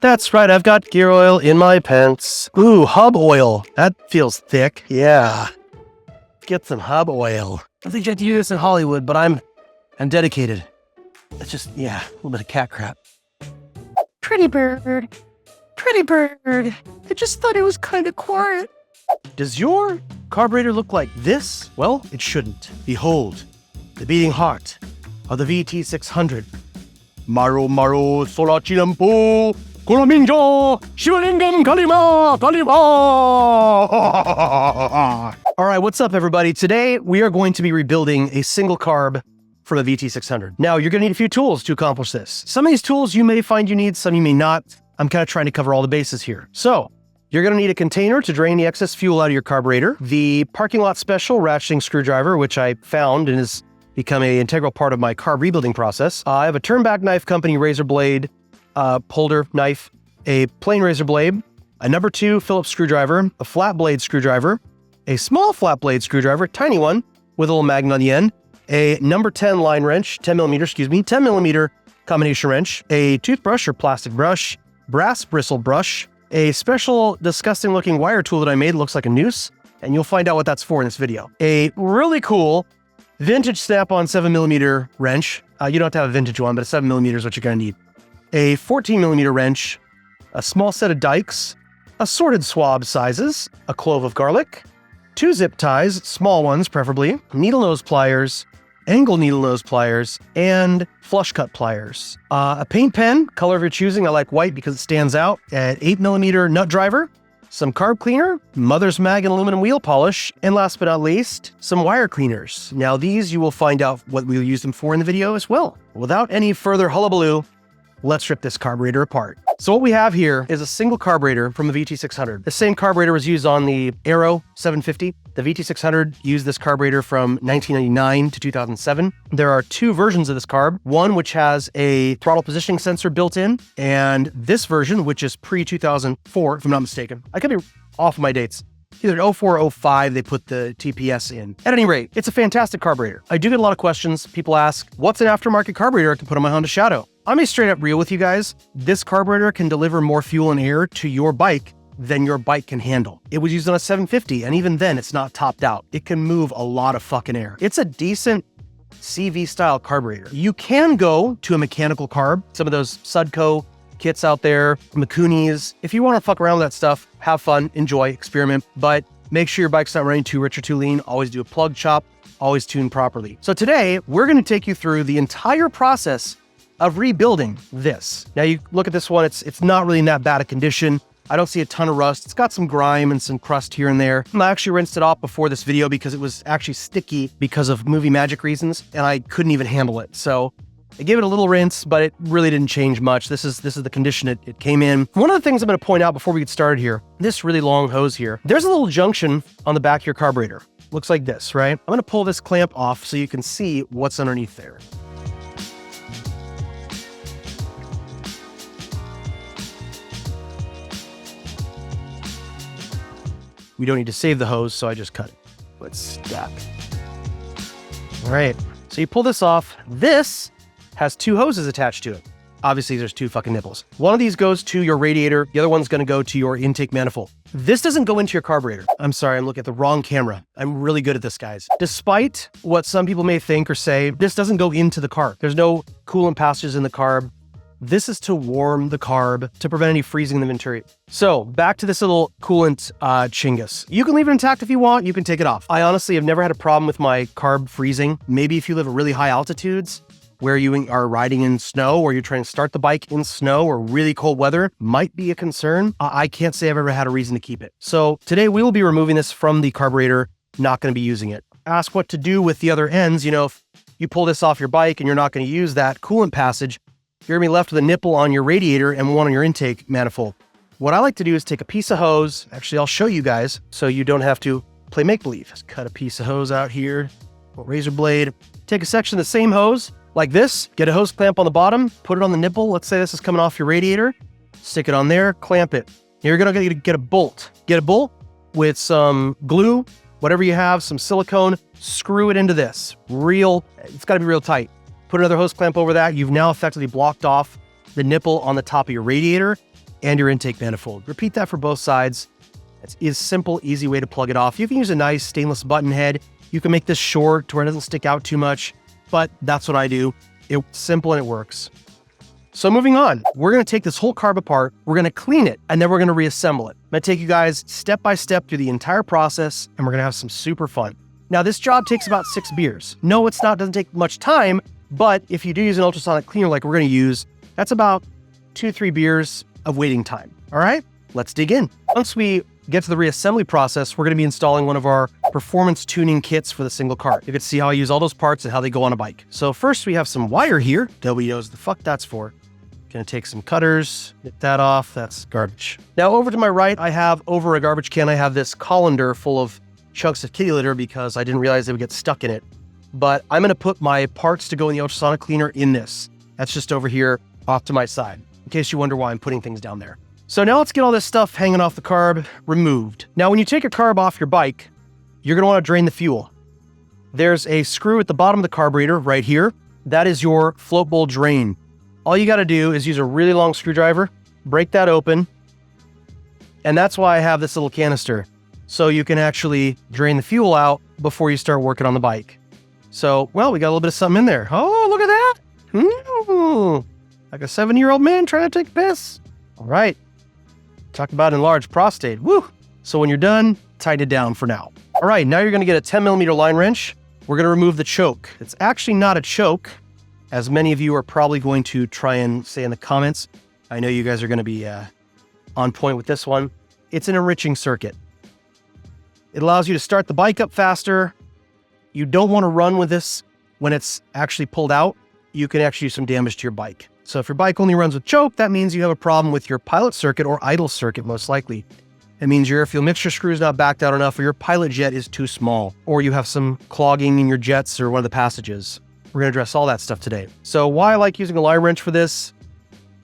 That's right, I've got gear oil in my pants. Ooh, hub oil. That feels thick. Yeah. Get some hub oil. I think you have to use this in Hollywood, but I'm dedicated. It's just, yeah, a little bit of cat crap. Pretty bird. Pretty bird. I just thought it was kind of quiet. Does your carburetor look like this? Well, it shouldn't. Behold, the beating heart of the VT600. Maru maru solachilampu kulaminjo shivlingam kalima kalima. All right, what's up, everybody? Today, we are going to be rebuilding a single carb from a VT600. Now, you're going to need a few tools to accomplish this. Some of these tools you may find you need, some you may not. I'm kind of trying to cover all the bases here. So, you're going to need a container to drain the excess fuel out of your carburetor, the parking lot special ratcheting screwdriver, which I found and has become an integral part of my carb rebuilding process. I have a Turnback Knife Company razor blade holder knife, a plain razor blade, a number 2 Phillips screwdriver, a flat blade screwdriver, a small flat blade screwdriver, tiny one with a little magnet on the end, a number 10 line wrench, 10 millimeter combination wrench, a toothbrush or plastic brush, brass bristle brush, a special disgusting looking wire tool that I made, looks like a noose, and you'll find out what that's for in this video. A really cool vintage snap-on 7mm wrench. You don't have to have a vintage one, but a 7mm is what you're gonna need. A 14mm wrench, a small set of dikes, assorted swab sizes, a clove of garlic, 2 zip ties, small ones preferably, needle nose pliers, angle needle nose pliers, and flush cut pliers. A paint pen, color of your choosing. I like white because it stands out. An 8mm nut driver, some carb cleaner, mother's mag and aluminum wheel polish, and last but not least, some wire cleaners. Now these you will find out what we'll use them for in the video as well. Without any further hullabaloo, let's rip this carburetor apart. So what we have here is a single carburetor from the VT600. The same carburetor was used on the Aero 750. The VT600 used this carburetor from 1999 to 2007. There are 2 versions of this carb. One which has a throttle positioning sensor built in, and this version, which is pre-2004, if I'm not mistaken. I could be off my dates. Either 04 or 05, they put the TPS in. At any rate, it's a fantastic carburetor. I do get a lot of questions. People ask, what's an aftermarket carburetor I can put on my Honda Shadow? I'm be straight up real with you guys. This carburetor can deliver more fuel and air to your bike than your bike can handle. It was used on a 750, and even then, it's not topped out. It can move a lot of fucking air. It's a decent CV-style carburetor. You can go to a mechanical carb, some of those Sudco kits out there, Makunis. If you want to fuck around with that stuff, have fun, enjoy, experiment, but make sure your bike's not running too rich or too lean. Always do a plug chop, always tune properly. So today, we're going to take you through the entire process of rebuilding this. Now you look at this one, it's not really in that bad a condition. I don't see a ton of rust. It's got some grime and some crust here and there. I actually rinsed it off before this video because it was actually sticky because of movie magic reasons, and I couldn't even handle it. So I gave it a little rinse, but it really didn't change much. This is the condition it came in. One of the things I'm going to point out before we get started here, this really long hose here, there's a little junction on the back of your carburetor. Looks like this, right? I'm going to pull this clamp off so you can see what's underneath there. We don't need to save the hose, so I just cut it. Let's stop. All right, so you pull this off. This has 2 hoses attached to it. Obviously, there's 2 fucking nipples. One of these goes to your radiator. The other one's gonna go to your intake manifold. This doesn't go into your carburetor. I'm sorry, I'm looking at the wrong camera. I'm really good at this, guys. Despite what some people may think or say, this doesn't go into the carb. There's no coolant passages in the carb. This is to warm the carb to prevent any freezing in the venturi. So back to this little coolant chingus. You can leave it intact if you want. You can take it off. I honestly have never had a problem with my carb freezing. Maybe if you live at really high altitudes where you are riding in snow or you're trying to start the bike in snow or really cold weather, might be a concern. I can't say I've ever had a reason to keep it. So today we will be removing this from the carburetor, not going to be using it. Ask what to do with the other ends. You know, if you pull this off your bike and you're not going to use that coolant passage, you're gonna be left with a nipple on your radiator and one on your intake manifold. What I like to do is take a piece of hose. Actually, I'll show you guys so you don't have to play make-believe. Just cut a piece of hose out here, a razor blade, take a section of the same hose like this, get a hose clamp on the bottom, put it on the nipple. Let's say this is coming off your radiator, stick it on there, clamp it. You're gonna get a bolt. Get a bolt with some glue, whatever you have, some silicone, screw it into this. It's gotta be real tight. Put another hose clamp over that. You've now effectively blocked off the nipple on the top of your radiator. and your intake manifold. Repeat that for both sides. It's a simple, easy way to plug it off. You can use a nice stainless button head. You can make this short to where it doesn't stick out too much, but that's what I do. It's simple and it works. So moving on, we're gonna take this whole carb apart, we're gonna clean it, and then we're gonna reassemble it. I'm gonna take you guys step by step through the entire process, and we're gonna have some super fun. Now this job takes about 6 beers. No, it's not, doesn't take much time, but if you do use an ultrasonic cleaner like we're gonna use, that's about 2-3 beers of waiting time. All right, let's dig in. Once we get to the reassembly process, we're gonna be installing one of our performance tuning kits for the single carb. You can see how I use all those parts and how they go on a bike. So first we have some wire here. Nobody knows the fuck that's for. Gonna take some cutters, get that off, that's garbage. Now over to my right, I have over a garbage can, I have this colander full of chunks of kitty litter because I didn't realize they would get stuck in it. But I'm gonna put my parts to go in the ultrasonic cleaner in this. That's just over here off to my side, in case you wonder why I'm putting things down there. So now let's get all this stuff hanging off the carb removed. Now when you take your carb off your bike, you're gonna wanna drain the fuel. There's a screw at the bottom of the carburetor right here. That is your float bowl drain. All you gotta do is use a really long screwdriver, break that open, and that's why I have this little canister. So you can actually drain the fuel out before you start working on the bike. So, well, we got a little bit of something in there. Oh, look at that. Like a 7-year-old man trying to take a piss. All right. Talk about enlarged prostate. Woo. So when you're done, tighten it down for now. All right, now you're gonna get a 10mm line wrench. We're gonna remove the choke. It's actually not a choke, as many of you are probably going to try and say in the comments. I know you guys are gonna be on point with this one. It's an enriching circuit. It allows you to start the bike up faster. You don't wanna run with this when it's actually pulled out. You can actually do some damage to your bike. So if your bike only runs with choke, that means you have a problem with your pilot circuit or idle circuit, most likely. It means your air fuel mixture screw is not backed out enough, or your pilot jet is too small, or you have some clogging in your jets or one of the passages. We're gonna address all that stuff today. So why I like using a line wrench for this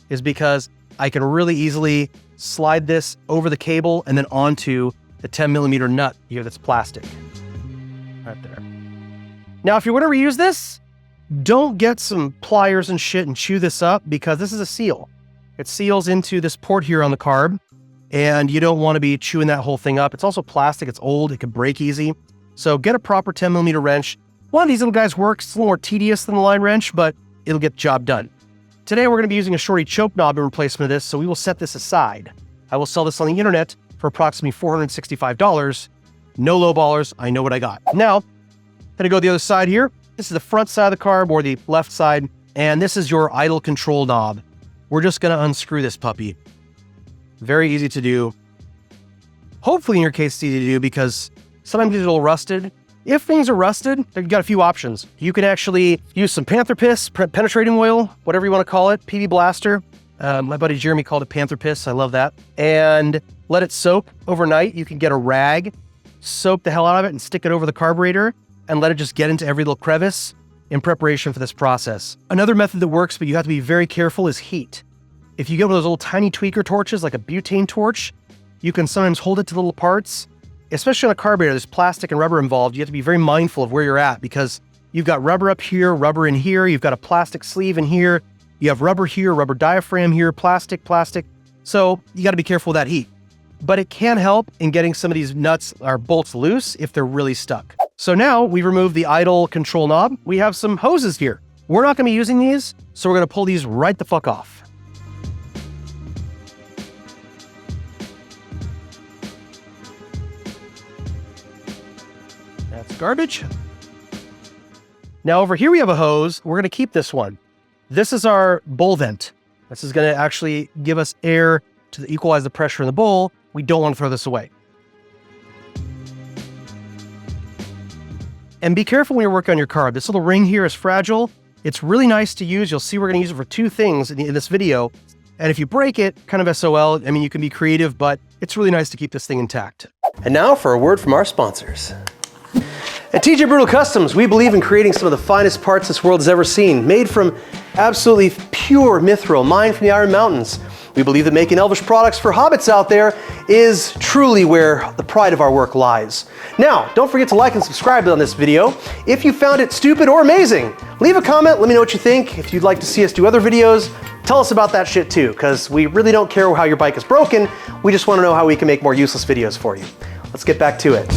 is because I can really easily slide this over the cable and then onto the 10mm nut here that's plastic. Right there. Now, if you want to reuse this, don't get some pliers and shit and chew this up, because this is a seal. It seals into this port here on the carb, and you don't want to be chewing that whole thing up. It's also plastic, it's old, it can break easy. So get a proper 10mm wrench. One of these little guys works. It's a little more tedious than the line wrench, but it'll get the job done. Today, we're going to be using a shorty choke knob in replacement of this, so we will set this aside. I will sell this on the internet for approximately $465. No lowballers, I know what I got. Now, gonna go the other side here. This is the front side of the carb, or the left side, and this is your idle control knob. We're just gonna unscrew this puppy. Very easy to do. Hopefully in your case it's easy to do, because sometimes it's a little rusted. If things are rusted, you've got a few options. You can actually use some panther piss, penetrating oil, whatever you want to call it, PB Blaster. My buddy Jeremy called it panther piss, I love that. And let it soak overnight. You can get a rag, soak the hell out of it, and stick it over the carburetor, and let it just get into every little crevice in preparation for this process. Another method that works, but you have to be very careful, is heat. If you get one of those little tiny tweaker torches, like a butane torch, you can sometimes hold it to little parts. Especially on a carburetor, there's plastic and rubber involved. You have to be very mindful of where you're at, because you've got rubber up here, rubber in here, you've got a plastic sleeve in here, you have rubber here, rubber diaphragm here, plastic. So you gotta be careful with that heat. But it can help in getting some of these nuts or bolts loose if they're really stuck. So now we've removed the idle control knob. We have some hoses here. We're not gonna be using these, so we're gonna pull these right the fuck off. That's garbage. Now over here we have a hose. We're gonna keep this one. This is our bowl vent. This is gonna actually give us air to equalize the pressure in the bowl. We don't want to throw this away. And be careful when you're working on your carb. This little ring here is fragile. It's really nice to use. You'll see we're gonna use it for 2 things in this video. And if you break it, kind of SOL, I mean, you can be creative, but it's really nice to keep this thing intact. And now for a word from our sponsors. At TJ Brutal Customs, we believe in creating some of the finest parts this world has ever seen, made from absolutely pure mithril, mined from the Iron Mountains. We believe that making elvish products for hobbits out there is truly where the pride of our work lies. Now, don't forget to like and subscribe on this video. If you found it stupid or amazing, leave a comment, let me know what you think. If you'd like to see us do other videos, tell us about that shit too, because we really don't care how your bike is broken. We just want to know how we can make more useless videos for you. Let's get back to it.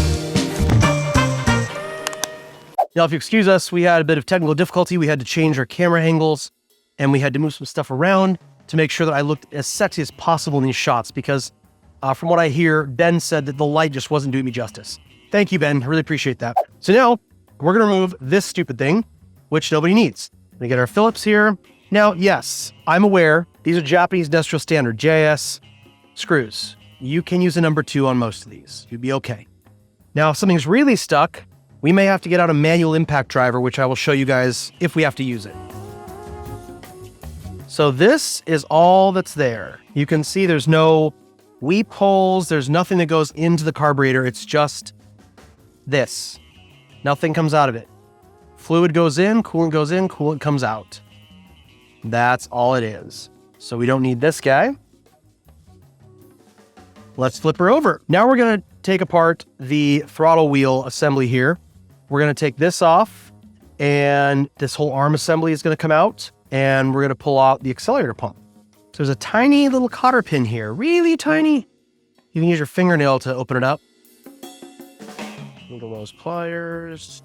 Now, if you excuse us, we had a bit of technical difficulty. We had to change our camera angles and we had to move some stuff around to make sure that I looked as sexy as possible in these shots because from what I hear, Ben said that the light just wasn't doing me justice. Thank you, Ben. I really appreciate that. So now we're going to remove this stupid thing, which nobody needs. We get our Phillips here. Now, yes, I'm aware these are Japanese industrial standard, JS screws. You can use a number 2 on most of these. You'd be okay. Now, if something's really stuck, we may have to get out a manual impact driver, which I will show you guys if we have to use it. So this is all that's there. You can see there's no weep holes. There's nothing that goes into the carburetor. It's just this. Nothing comes out of it. Fluid goes in, coolant comes out. That's all it is. So we don't need this guy. Let's flip her over. Now we're going to take apart the throttle wheel assembly here. We're going to take this off and this whole arm assembly is going to come out and we're going to pull out the accelerator pump. So there's a tiny little cotter pin here, really tiny. You can use your fingernail to open it up. Little those pliers.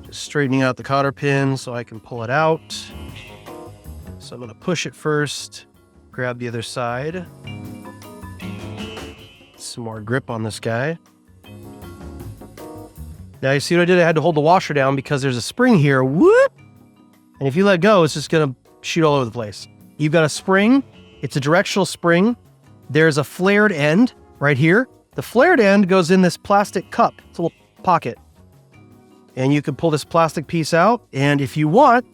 Just straightening out the cotter pin so I can pull it out. So I'm going to push it first, grab the other side. Some more grip on this guy. Now you see what I did? I had to hold the washer down because there's a spring here. Whoop! And if you let go, it's just going to shoot all over the place. You've got a spring. It's a directional spring. There's a flared end right here. The flared end goes in this plastic cup. It's a little pocket. And you can pull this plastic piece out. And if you want,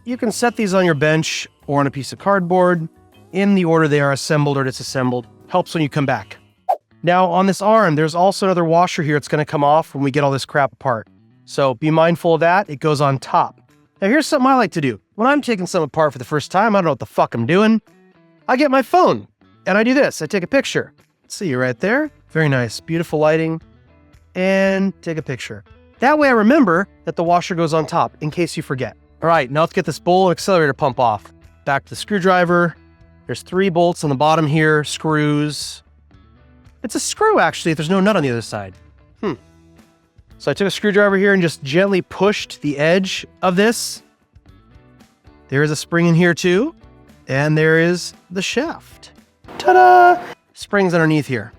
you can set these on your bench or on a piece of cardboard in the order they are assembled or disassembled. Helps when you come back. Now on this arm, there's also another washer here. It's going to come off when we get all this crap apart. So be mindful of that. It goes on top. Now here's something I like to do. When I'm taking something apart for the first time, I don't know what the fuck I'm doing. I get my phone and I do this. I take a picture. See you right there. Very nice. Beautiful lighting. And take a picture. That way I remember that the washer goes on top in case you forget. All right, now let's get this bowl accelerator pump off. Back to the screwdriver. There's 3 bolts on the bottom here, screws. It's a screw, actually, if there's no nut on the other side. So I took a screwdriver here and just gently pushed the edge of this. There is a spring in here, too. And there is the shaft. Ta-da! Springs underneath here.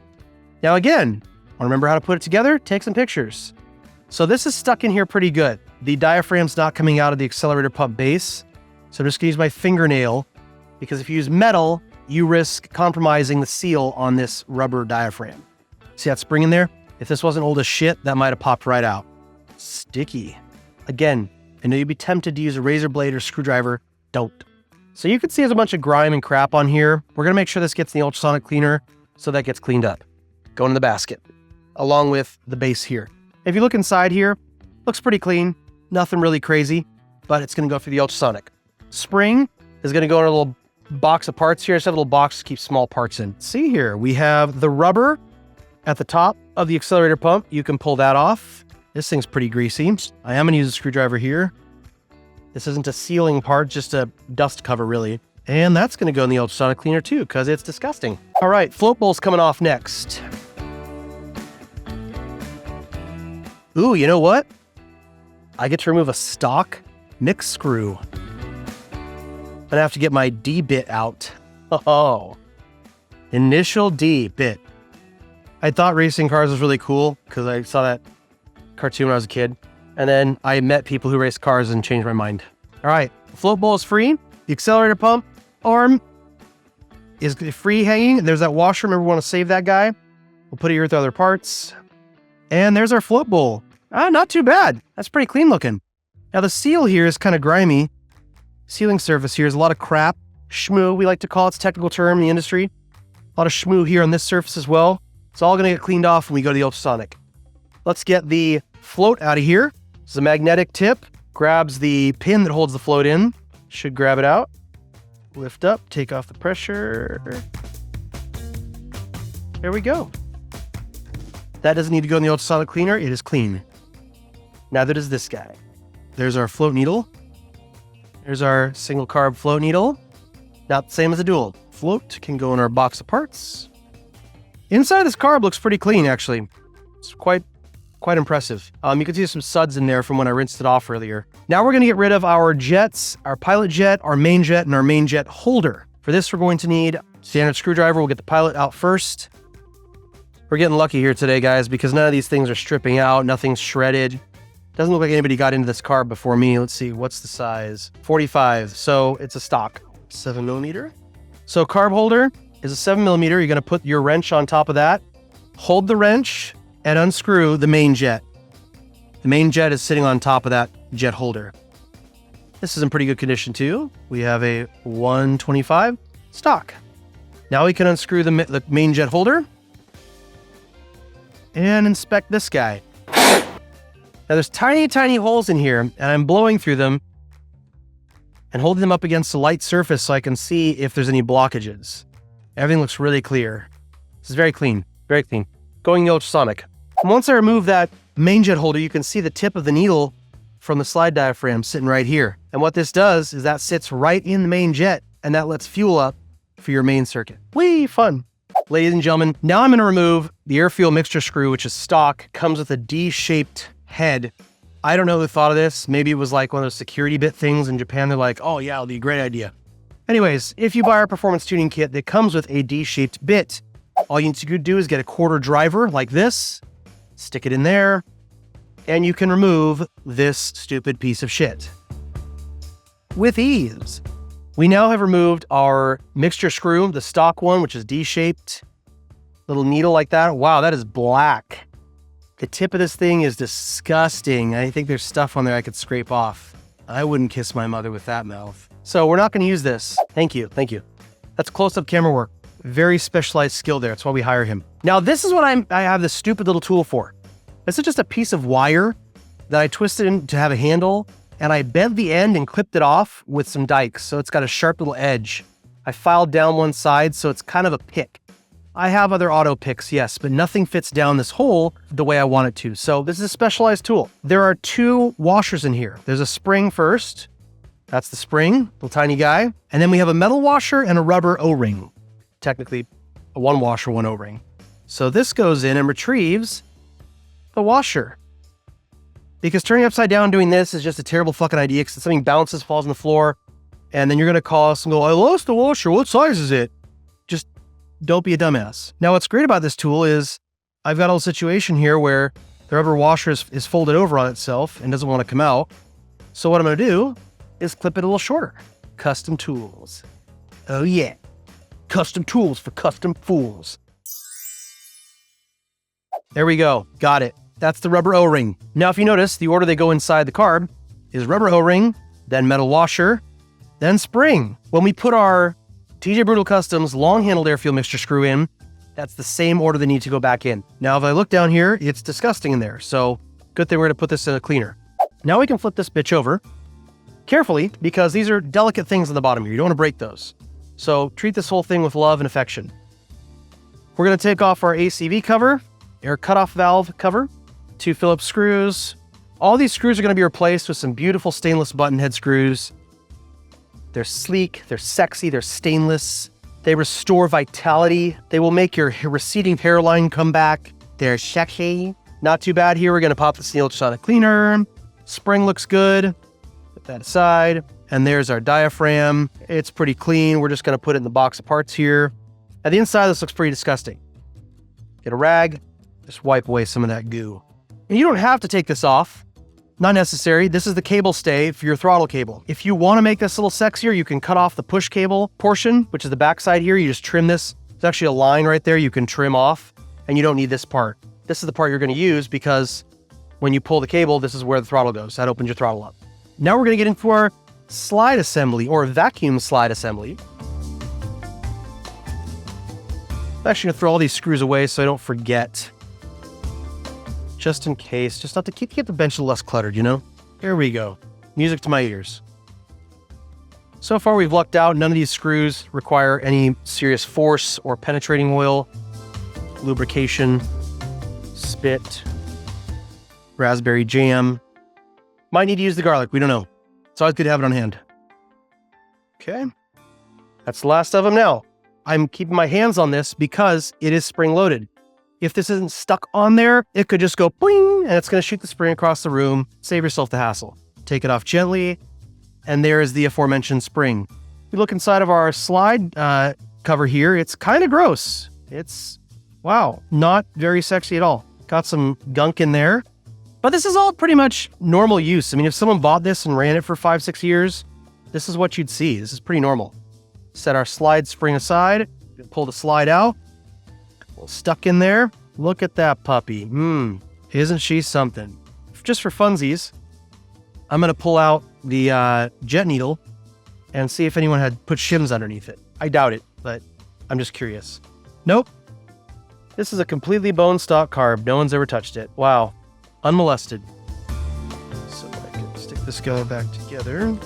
Now, again, want to remember how to put it together? Take some pictures. So this is stuck in here pretty good. The diaphragm's not coming out of the accelerator pump base. So I'm just going to use my fingernail, because if you use metal, you risk compromising the seal on this rubber diaphragm. See that spring in there? If this wasn't old as shit, that might have popped right out. Sticky. Again, I know you'd be tempted to use a razor blade or screwdriver. Don't. So you can see there's a bunch of grime and crap on here. We're going to make sure this gets in the ultrasonic cleaner so that gets cleaned up. Go in the basket, along with the base here. If you look inside here, looks pretty clean. Nothing really crazy, but it's going to go through the ultrasonic. Spring is going to go in a little box of parts here. Just have a little box to keep small parts in. See here, we have the rubber at the top of the accelerator pump. You can pull that off. This thing's pretty greasy. I am going to use a screwdriver here. This isn't a sealing part, just a dust cover really. And that's going to go in the ultrasonic cleaner too, because it's disgusting. All right, float bowl's coming off next. Ooh, you know what? I get to remove a stock mix screw. I'm gonna have to get my D bit out. Oh, initial D bit. I thought racing cars was really cool because I saw that cartoon when I was a kid. And then I met people who race cars and changed my mind. All right, the float bowl is free. The accelerator pump arm is free hanging. There's that washer. Remember, we want to save that guy. We'll put it here with the other parts. And there's our float bowl. Not too bad. That's pretty clean looking. Now the seal here is kind of grimy. Sealing surface here is a lot of crap. Shmoo, we like to call it. It's a technical term in the industry. A lot of shmoo here on this surface as well. It's all going to get cleaned off when we go to the ultrasonic. Let's get the float out of here. This is a magnetic tip. Grabs the pin that holds the float in. Should grab it out. lift up, take off the pressure. There we go. That doesn't need to go in the ultrasonic cleaner. It is clean. Neither does this guy. There's our float needle. There's our single carb float needle. Not the same as a dual. Float can go in our box of parts. Inside this carb looks pretty clean, actually. It's quite impressive. You can see some suds in there from when I rinsed it off earlier. Now we're going to get rid of our jets, our pilot jet, our main jet, and our main jet holder. For this, we're going to need standard screwdriver. We'll get the pilot out first. We're getting lucky here today, guys, because none of these things are stripping out. Nothing's shredded. Doesn't look like anybody got into this carb before me. Let's see, what's the size? 45, so it's a stock. 7mm. So carb holder is a 7mm. You're going to put your wrench on top of that. Hold the wrench and unscrew the main jet. The main jet is sitting on top of that jet holder. This is in pretty good condition too. We have a 125 stock. Now we can unscrew the main jet holder and inspect this guy. Now there's tiny, tiny holes in here, and I'm blowing through them and holding them up against a light surface so I can see if there's any blockages. Everything looks really clear. This is very clean, very clean. Going ultrasonic. And once I remove that main jet holder, you can see the tip of the needle from the slide diaphragm sitting right here. And what this does is that sits right in the main jet, and that lets fuel up for your main circuit. Whee, fun. Ladies and gentlemen, now I'm going to remove the air fuel mixture screw, which is stock, comes with a D-shaped head. I don't know who thought of this. Maybe it was like one of those security bit things in Japan. They're like, oh yeah, it'll be a great idea. Anyways, if you buy our performance tuning kit that comes with a D-shaped bit, all you need to do is get a quarter driver like this, stick it in there, and you can remove this stupid piece of shit with ease. We now have removed our mixture screw, the stock one, which is D-shaped, little needle like that. Wow, that is black. The tip of this thing is disgusting. I think there's stuff on there I could scrape off. I wouldn't kiss my mother with that mouth. So we're not going to use this. Thank you. Thank you. That's close-up camera work. Very specialized skill there. That's why we hire him. Now, this is what I have this stupid little tool for. This is just a piece of wire that I twisted in to have a handle, and I bent the end and clipped it off with some dikes, so it's got a sharp little edge. I filed down one side, so it's kind of a pick. I have other auto picks, yes, but nothing fits down this hole the way I want it to. So this is a specialized tool. There are two washers in here. There's a spring first. That's the spring, little tiny guy. And then we have a metal washer and a rubber O-ring. Technically, a one washer, one O-ring. So this goes in and retrieves the washer. Because turning upside down doing this is just a terrible fucking idea because something bounces, falls on the floor, and then you're going to call us and go, I lost the washer. What size is it? Just don't be a dumbass. Now, what's great about this tool is I've got a little situation here where the rubber washer is folded over on itself and doesn't want to come out. So what I'm going to do is clip it a little shorter. Custom tools. Oh yeah. Custom tools for custom fools. There we go. Got it. That's the rubber O-ring. Now, if you notice, the order they go inside the carb is rubber O-ring, then metal washer, then spring. When we put our TJ Brutal Customs long-handled air fuel mixture screw in, that's the same order they need to go back in. Now, if I look down here, it's disgusting in there. So good thing we're going to put this in a cleaner. Now we can flip this bitch over carefully because these are delicate things on the bottom here. You don't want to break those. So treat this whole thing with love and affection. We're going to take off our ACV cover, air cutoff valve cover, 2 Phillips screws. All these screws are going to be replaced with some beautiful stainless button head screws. They're sleek, they're sexy, they're stainless. They restore vitality. They will make your receding hairline come back. They're sexy. Not too bad here. We're going to pop this in the ultrasonic cleaner. Spring looks good. Put that aside. And there's our diaphragm. It's pretty clean. We're just going to put it in the box of parts here. At the inside, this looks pretty disgusting. Get a rag. Just wipe away some of that goo. And you don't have to take this off. Not necessary. This is the cable stay for your throttle cable. If you want to make this a little sexier, you can cut off the push cable portion, which is the backside here. You just trim this. There's actually a line right there you can trim off, and you don't need this part. This is the part you're going to use because when you pull the cable, this is where the throttle goes. That opens your throttle up. Now we're going to get into our slide assembly or vacuum slide assembly. I'm actually going to throw all these screws away so I don't forget. Just in case, just not to keep the bench a little less cluttered, you know? Here we go. Music to my ears. So far we've lucked out. None of these screws require any serious force or penetrating oil, lubrication, spit, raspberry jam. Might need to use the garlic, we don't know. It's always good to have it on hand. Okay, that's the last of them now. I'm keeping my hands on this because it is spring loaded. If this isn't stuck on there, it could just go boing, and it's gonna shoot the spring across the room. Save yourself the hassle. Take it off gently, and there is the aforementioned spring. We look inside of our slide cover here, it's kind of gross. It's, wow, not very sexy at all. Got some gunk in there, but this is all pretty much normal use. I mean, if someone bought this and ran it for 5-6 years, this is what you'd see. This is pretty normal. Set our slide spring aside, pull the slide out, stuck in there. Look at that puppy. Isn't she something? Just for funsies, I'm gonna pull out the jet needle and see if anyone had put shims underneath it. I doubt it, but I'm just curious. Nope. This is a completely bone stock carb. No one's ever touched it. Wow. Unmolested. So I can stick this guy back together.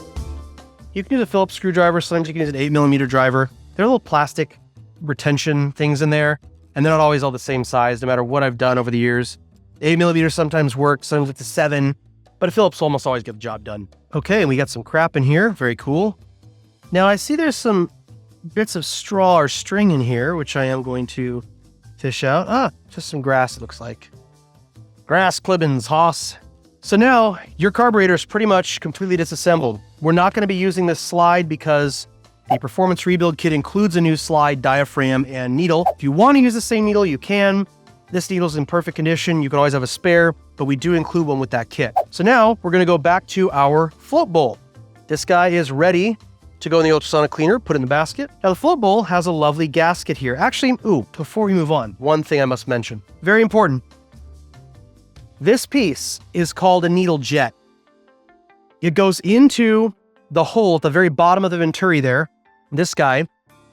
You can use a Phillips screwdriver. Sometimes you can use an 8mm driver. There are little plastic retention things in there, and they're not always all the same size, no matter what I've done over the years. 8mm sometimes work, sometimes it's a 7, but a Phillips will almost always get the job done. Okay, and we got some crap in here. Very cool. Now I see there's some bits of straw or string in here, which I am going to fish out. Just some grass, it looks like. Grass clippings, hoss. So now your carburetor is pretty much completely disassembled. We're not going to be using this slide because the performance rebuild kit includes a new slide, diaphragm, and needle. If you want to use the same needle, you can. This needle's in perfect condition. You can always have a spare, but we do include one with that kit. So now we're going to go back to our float bowl. This guy is ready to go in the ultrasonic cleaner, put in the basket. Now the float bowl has a lovely gasket here. Actually, before we move on, one thing I must mention. Very important. This piece is called a needle jet. It goes into the hole at the very bottom of the venturi there. This guy,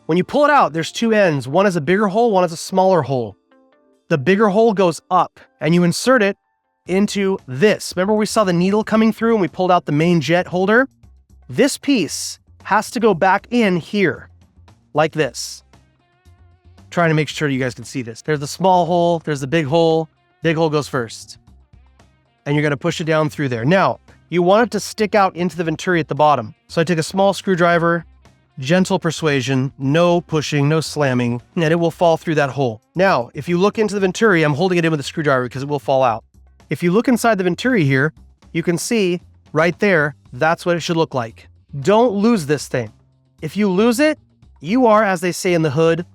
when you pull it out, there's two ends. One is a bigger hole, one is a smaller hole. The bigger hole goes up and you insert it into this. Remember we saw the needle coming through and we pulled out the main jet holder? This piece has to go back in here, like this. Trying to make sure you guys can see this. There's the small hole, there's the big hole. Big hole goes first. And you're gonna push it down through there. Now, you want it to stick out into the venturi at the bottom. So I take a small screwdriver, gentle persuasion, no pushing, no slamming, and it will fall through that hole. Now, if you look into the venturi, I'm holding it in with a screwdriver because it will fall out. If you look inside the venturi here, you can see right there, that's what it should look like. Don't lose this thing. If you lose it, you are, as they say in the hood,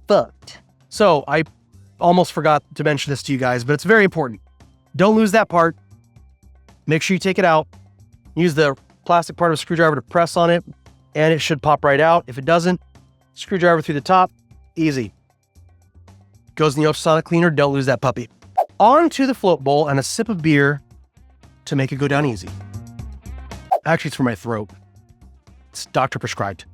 fucked. So I almost forgot to mention this to you guys, but it's very important. Don't lose that part. Make sure you take it out. Use the plastic part of a screwdriver to press on it, and it should pop right out. If it doesn't, screwdriver through the top, easy. Goes in the ultrasonic cleaner, don't lose that puppy. On to the float bowl and a sip of beer to make it go down easy. Actually, it's for my throat. It's doctor prescribed.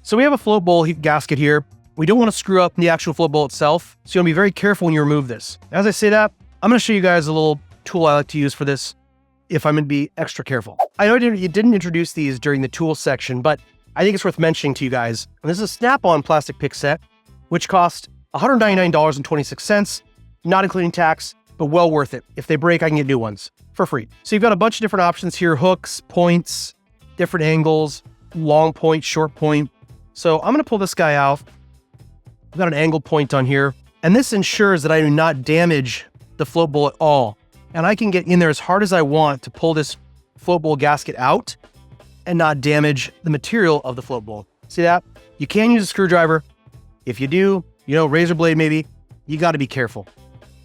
So we have a float bowl gasket here. We don't want to screw up the actual float bowl itself, so you want to be very careful when you remove this. As I say that, I'm going to show you guys a little tool I like to use for this if I'm going to be extra careful. I know you didn't introduce these during the tool section, but I think it's worth mentioning to you guys. And this is a snap-on plastic pick set, which cost $199.26, not including tax, but well worth it. If they break, I can get new ones for free. So you've got a bunch of different options here, hooks, points, different angles, long point, short point. So I'm going to pull this guy out. I've got an angle point on here, and this ensures that I do not damage the float bowl at all. And I can get in there as hard as I want to pull this float bowl gasket out and not damage the material of the float bowl. See that? You can use a screwdriver. If you do, razor blade maybe, you got to be careful.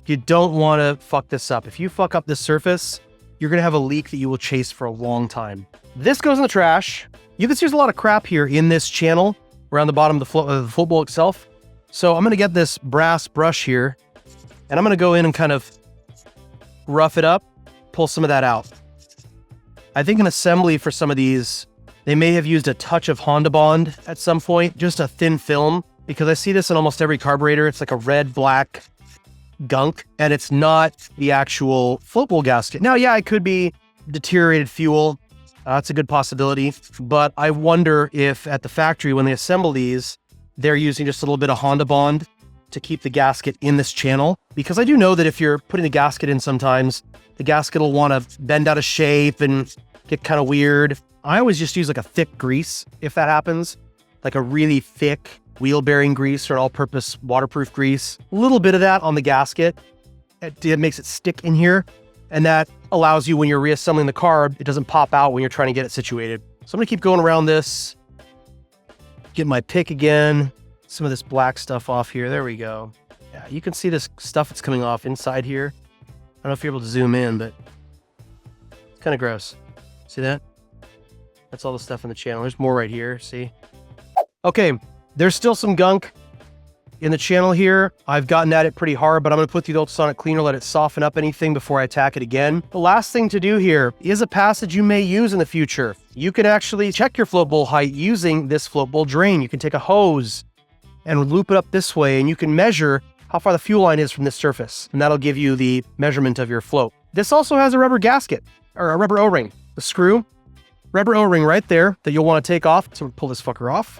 You don't want to fuck this up. If you fuck up this surface, you're going to have a leak that you will chase for a long time. This goes in the trash. You can see there's a lot of crap here in this channel around the bottom of the float bowl itself. So I'm going to get this brass brush here and I'm going to go in and kind of rough it up, pull some of that out. I think an assembly for some of these, they may have used a touch of Honda Bond at some point, just a thin film, because I see this in almost every carburetor. It's like a red-black gunk, and it's not the actual float bowl gasket. Now, yeah, it could be deteriorated fuel. That's a good possibility, but I wonder if at the factory, when they assemble these, they're using just a little bit of Honda Bond to keep the gasket in this channel. Because I do know that if you're putting the gasket in sometimes, the gasket will want to bend out of shape and get kind of weird. I always just use like a thick grease if that happens, like a really thick wheel bearing grease or an all-purpose waterproof grease. A little bit of that on the gasket. It makes it stick in here. And that allows you, when you're reassembling the carb, it doesn't pop out when you're trying to get it situated. So I'm gonna keep going around this. Get my pick again. Some of this black stuff off here. There we go. Yeah, you can see this stuff that's coming off inside here. I don't know if you're able to zoom in, but it's kind of gross. See that? That's all the stuff in the channel. There's more right here, see? Okay, there's still some gunk in the channel here. I've gotten at it pretty hard, but I'm gonna put through the ultrasonic cleaner, let it soften up anything before I attack it again. The last thing to do here is a passage you may use in the future. You can actually check your float bowl height using this float bowl drain. You can take a hose and loop it up this way, and you can measure how far the fuel line is from this surface, and that'll give you the measurement of your float. This also has a rubber gasket, or a rubber O-ring. The screw, rubber O-ring right there that you'll want to take off. So we'll pull this fucker off.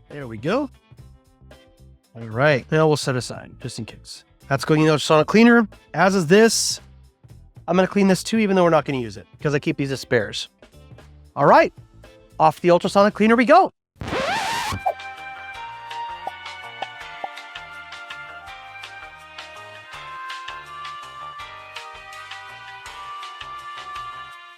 There we go. All right, now we'll set aside, just in case. That's going in the ultrasonic cleaner, as is this. I'm gonna clean this too, even though we're not gonna use it, because I keep these as spares. All right, off the ultrasonic cleaner we go.